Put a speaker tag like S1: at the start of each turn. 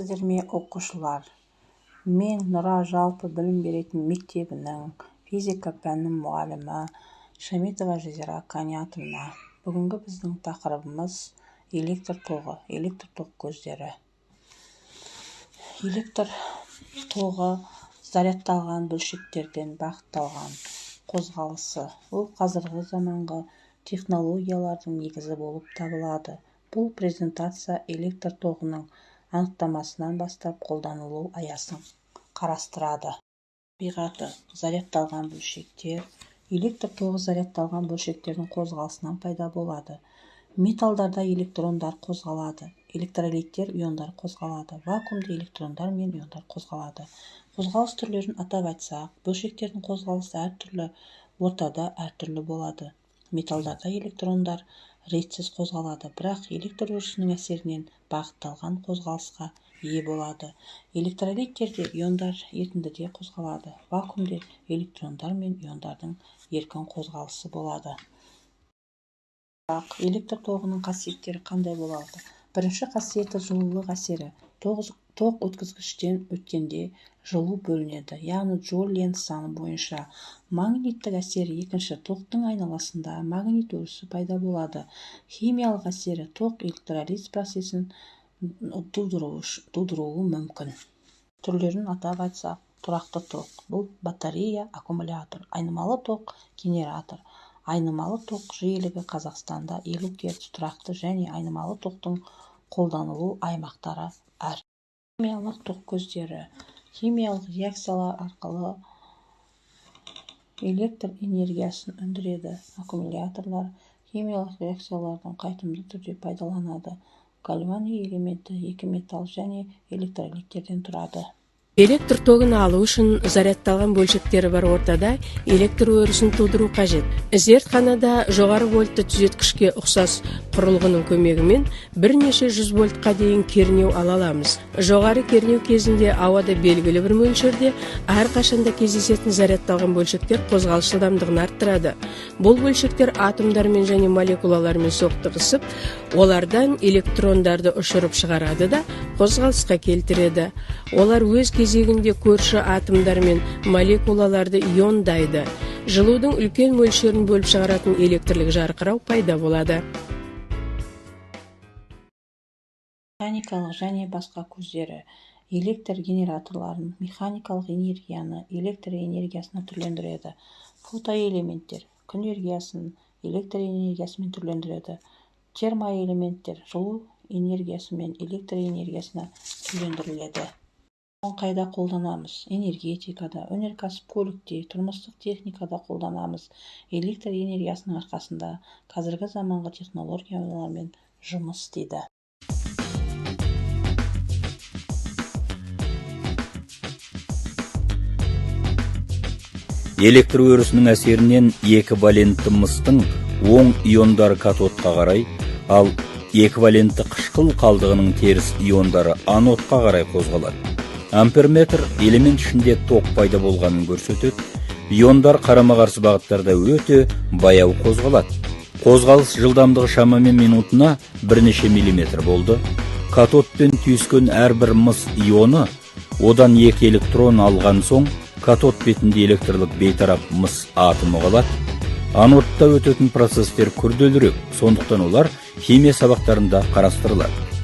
S1: Сіздерме оқушылар, мен Нұра жалпы білім беретін мектебінің физика пәнінің мұғалімі Шаметова Жазира Канятовна. Бүгінгі біздің тақырыбымыз электр тоғы, электр тоқ көздері. Электр тоғы зарядталған бөлшектерден бағытталған қозғалысы. Ол қазіргі заманғы технологиялардың негізі болып табылады. Бұл презентация электр тоғының анықтамасынан бастап қолданылу аясын қарастырады. Табиғаты зарядталған бөлшектер. Электр тоғы зарядталған бөлшектердің қозғалысынан пайда болады. Металдарда электрондар қозғалады. Электролиттер иондар қозғалады. Вакуумда электрондар мен иондар қозғалады. Қозғалыс түрлерін атап айтсақ, бөлшектердің қозғалысы әртүрлі ортада әртүрлі болады. Металдарда электрондар ретсіз қозғалады, бірақ электр өрісінің әсерінен бағытталған қозғалысқа ие болады. Электролиттерде иондар ерітіндіде қозғалады. Вакуумде электрондар мен иондардың еркін қозғалысы болады. Электр тоғының қасиеттері қандай болады? Бірінші қасиеті жылулық әсері. Тоқ өткізгіштен өткенде жылу бөлінеді, яғни джоуль ленц заңы бойынша. Магниттік әсері. Екінші, тоқтың айналасында магнит өрісі пайда болады. Химиялық әсері. Тоқ электролиз процесін тудыруы мүмкін. Түрлерін атап айтсақ, тұрақты тоқ. Бұл батарея, аккумулятор. Айнымалы тоқ, генератор. Айнымалы тоқ жиілігі Қазақстанда 50 Гц тұрақты және айнымалы тоқтың қолданылу аймақтары әр. Химиялық тоқ көздері. Химиялық реакциялар арқылы электр энергиясын өндіреді. Аккумуляторлар химиялық реакциялардан қайтымды түрде пайдаланады. Гальвани элементі 2 металл және электролиттерден тұрады.
S2: Электр тогын алу үшін зарядталған бөлшектері бар ортада электр өрісін тудыру қажет. Зертханада жоғары вольтты түзеткішке ұқсас құрылғының көмегімен бірнеше 100 вольтқа дейін кернеу ала аламыз. Жоғары кернеу кезінде ауада белгілі бір мөлшерде әрқашанда кездесетін зарядталған бөлшектер қозғалыс жылдамдығын арттырады. Бұл бөлшектер атомдармен және молекулалармен соқтығысып, олардан электрондарды ұшырып шығарады да қозғалысқа келтіреді. Олар өз кезегінде көрші атомдар мен молекулаларды иондайды. Жылудың үлкен мөлшерін бөліп шығаратын электрлік жарқырау пайда болады.
S1: Механикалық және басқа көздері. Электр генераторларын механикалық энергияны электр энергиясына түрлендіреді. Фотоэлементтер күн энергиясын электр энергиясымен түрлендіреді. Термоэлементтер жылу энергиясымен электр энергиясына түрлендіріледі. Қайда қолданамыз? Энергетикада, өнеркәсіп, көлікте, тұрмыстық техникада қолданамыз. Электр энергиясының арқасында қазіргі заманғы технологиялармен жұмыс істейді.
S3: Электр өрісінің әсерінен екі валентті мыстың оң иондары катодқа қарай, ал еківалентті қышқыл қалдығының теріс иондары анодқа қарай қозғалады. Амперметр элемент ішінде тоқ пайда болғанын көрсетеді. Иондар қарама-қарсы бағыттарда өте баяу қозғалады. Қозғалыс жылдамдығы шамамен минутына бірнеше миллиметр болды. Катодпен түйіскен әрбір мыс ионы одан 2 электрон алған соң катод бетінде электрлік бейтарап мыс атомы қалады. Анодта өтетін процестер күрделірек, сондықтан олар химия сабақтарында қарастырылады.